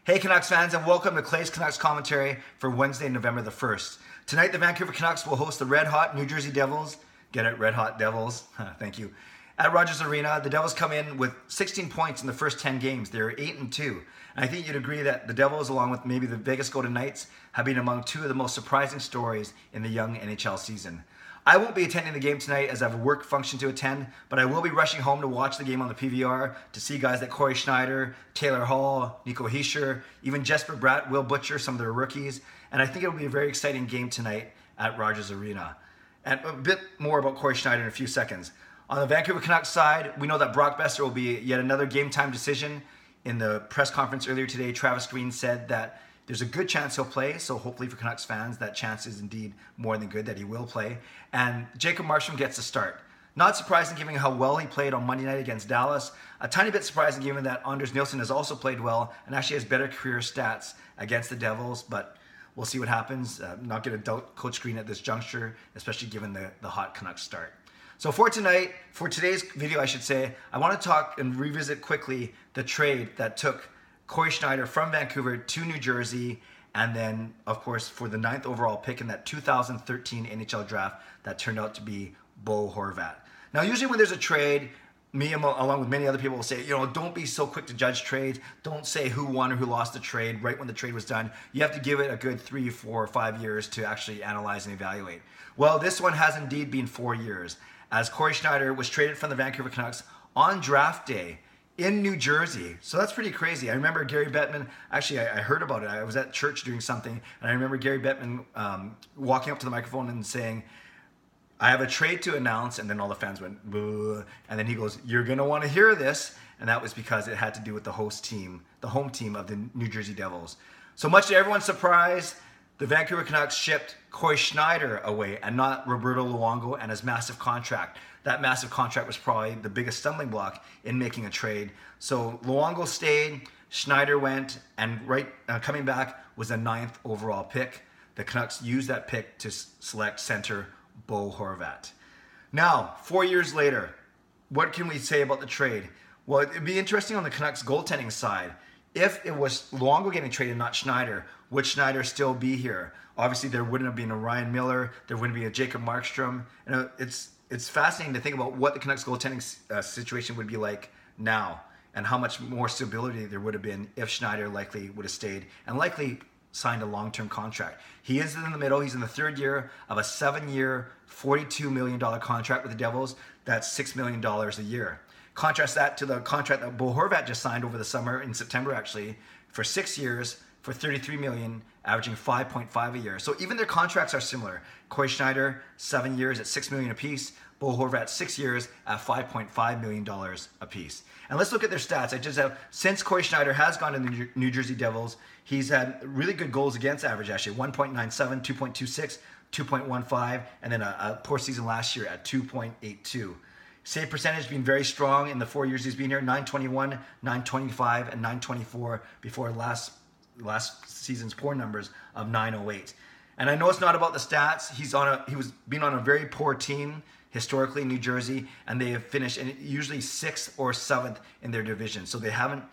Hey Canucks fans, and welcome to Clay's Canucks commentary for Wednesday, November the 1st. Tonight the Vancouver Canucks will host the red hot New Jersey Devils. Get it, red hot Devils. Thank you. At Rogers Arena, the Devils come in with 16 points in the first 10 games. They're 8-2. And I think you'd agree that the Devils, along with maybe the Vegas Golden Knights, have been among two of the most surprising stories in the young NHL season. I won't be attending the game tonight as I have a work function to attend, but I will be rushing home to watch the game on the PVR to see guys like Cory Schneider, Taylor Hall, Nico Hischier, even Jesper Bratt, Will Butcher, some of their rookies. And I think it'll be a very exciting game tonight at Rogers Arena. And a bit more about Cory Schneider in a few seconds. On the Vancouver Canucks side, we know that Brock Besser will be yet another game time decision. In the press conference earlier today, Travis Green said that there's a good chance he'll play, so hopefully for Canucks fans, that chance is indeed more than good that he will play. And Jacob Markstrom gets a start. Not surprising given how well he played on Monday night against Dallas. A tiny bit surprising given that Anders Nilsson has also played well and actually has better career stats against the Devils, but we'll see what happens. Not going to doubt Coach Green at this juncture, especially given the hot Canucks start. So for today's video, I should say, I want to talk and revisit quickly the trade that took Cory Schneider from Vancouver to New Jersey, and then, of course, for the 9th overall pick in that 2013 NHL draft that turned out to be Bo Horvat. Now, usually when there's a trade, me along with many other people will say, don't be so quick to judge trades. Don't say who won or who lost the trade right when the trade was done. You have to give it a good 3, 4, 5 years to actually analyze and evaluate. Well, this one has indeed been 4 years, as Cory Schneider was traded from the Vancouver Canucks on draft day in New Jersey. So that's pretty crazy. I remember Gary Bettman, actually I heard about it. I was at church doing something, and I remember Gary Bettman walking up to the microphone and saying, I have a trade to announce, and then all the fans went, boo. And then he goes, you're going to want to hear this. And that was because it had to do with the host team, the home team of the New Jersey Devils. So much to everyone's surprise, the Vancouver Canucks shipped Cory Schneider away and not Roberto Luongo and his massive contract. That massive contract was probably the biggest stumbling block in making a trade. So Luongo stayed, Schneider went, and coming back was a 9th overall pick. The Canucks used that pick to select center Bo Horvat. Now, 4 years later, what can we say about the trade? Well, it'd be interesting on the Canucks goaltending side. If it was Luongo getting traded, not Schneider, would Schneider still be here? Obviously, there wouldn't have been a Ryan Miller. There wouldn't be a Jacob Markstrom. It's fascinating to think about what the Canucks goaltending situation would be like now and how much more stability there would have been if Schneider likely would have stayed and likely signed a long-term contract. He is in the middle. He's in the 3rd year of a 7-year, $42 million contract with the Devils. That's $6 million a year. Contrast that to the contract that Bo Horvat just signed over the summer, in September actually, for 6 years, for $33 million, averaging 5.5 a year. So even their contracts are similar. Cory Schneider, 7 years at $6 million apiece. Bo Horvat, 6 years at $5.5 million apiece. And let's look at their stats. Since Cory Schneider has gone to the New Jersey Devils, he's had really good goals against average, actually. 1.97, 2.26, 2.15, and then a poor season last year at 2.82. Save percentage being very strong in the 4 years he's been here. 921, 925, and 924 before last season's poor numbers of 908. And I know it's not about the stats. He was been on a very poor team historically in New Jersey, and they have finished usually 6th or 7th in their division. So they haven't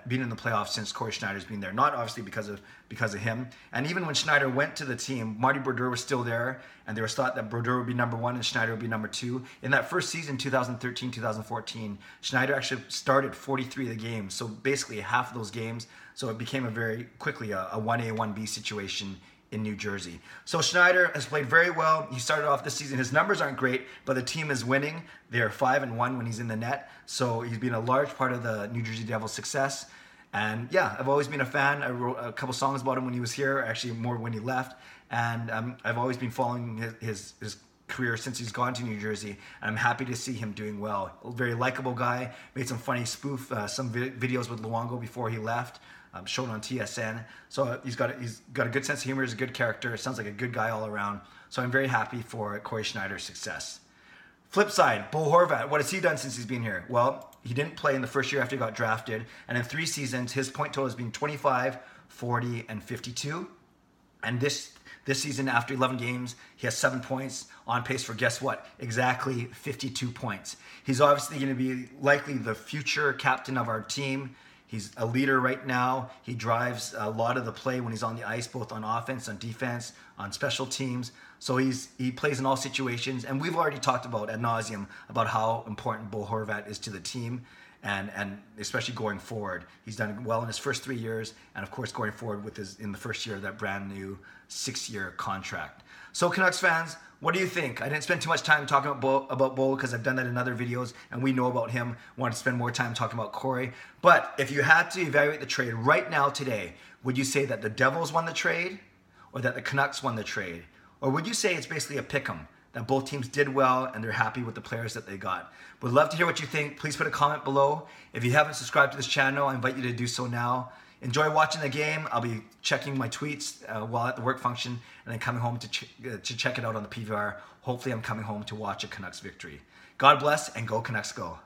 been in the playoffs since Cory Schneider's been there. Not obviously because of him. And even when Schneider went to the team, Marty Brodeur was still there, and there was thought that Brodeur would be number 1 and Schneider would be number 2. In that first season, 2013-2014, Schneider actually started 43 of the games, so basically half of those games. So it became very quickly a 1A, 1B situation in New Jersey. So Schneider has played very well. He started off this season. His numbers aren't great, but the team is winning. They are 5-1 when he's in the net. So he's been a large part of the New Jersey Devils' success. And yeah, I've always been a fan. I wrote a couple songs about him when he was here, actually more when he left. And I've always been following his career since he's gone to New Jersey. And I'm happy to see him doing well. A very likable guy. Made some funny some videos with Luongo before he left. Shown on TSN. So he's got a good sense of humor. He's a good character. Sounds like a good guy all around. So I'm very happy for Cory Schneider's success. Flip side, Bo Horvat. What has he done since he's been here? Well, he didn't play in the first year after he got drafted. And in 3 seasons, his point total has been 25, 40, and 52. And this season, after 11 games, he has 7 points, on pace for, guess what? Exactly 52 points. He's obviously going to be likely the future captain of our team. He's a leader right now. He drives a lot of the play when he's on the ice, both on offense, on defense, on special teams. So he plays in all situations. And we've already talked about ad nauseum about how important Bo Horvat is to the team. And especially going forward, he's done well in his first 3 years, and of course going forward with in the first year of that brand new 6-year contract. So Canucks fans, what do you think? I didn't spend too much time talking about Bo because I've done that in other videos, and we know about him. Want to spend more time talking about Cory. But if you had to evaluate the trade right now today, would you say that the Devils won the trade, or that the Canucks won the trade, or would you say it's basically a pick'em? That both teams did well and they're happy with the players that they got. Would love to hear what you think. Please put a comment below. If you haven't subscribed to this channel, I invite you to do so now. Enjoy watching the game. I'll be checking my tweets while at the work function and then coming home to check it out on the PVR. Hopefully I'm coming home to watch a Canucks victory. God bless and go Canucks go.